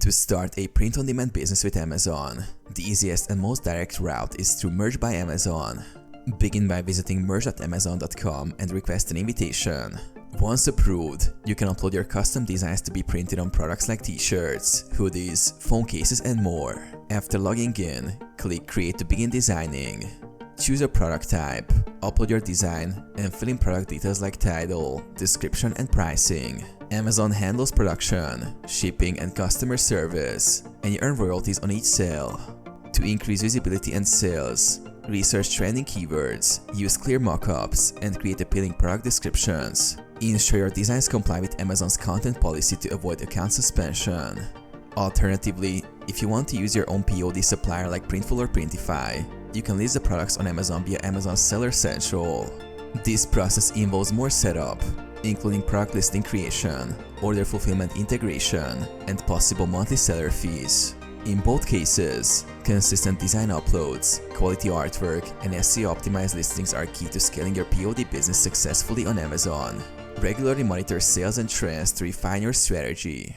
To start a print-on-demand business with Amazon, the easiest and most direct route is through Merch by Amazon. Begin by visiting merch.amazon.com and request an invitation. Once approved, you can upload your custom designs to be printed on products like t-shirts, hoodies, phone cases, and more. After logging in, click Create to begin designing. Choose a product type, upload your design, and fill in product details like title, description, and pricing. Amazon handles production, shipping, and customer service, and you earn royalties on each sale. To increase visibility and sales, research trending keywords, use clear mockups, and create appealing product descriptions. Ensure your designs comply with Amazon's content policy to avoid account suspension. Alternatively, if you want to use your own POD supplier like Printful or Printify, you can list the products on Amazon via Amazon Seller Central. This process involves more setup, including product listing creation, order fulfillment integration, and possible monthly seller fees. In both cases, consistent design uploads, quality artwork, and SEO-optimized listings are key to scaling your POD business successfully on Amazon. Regularly monitor sales and trends to refine your strategy.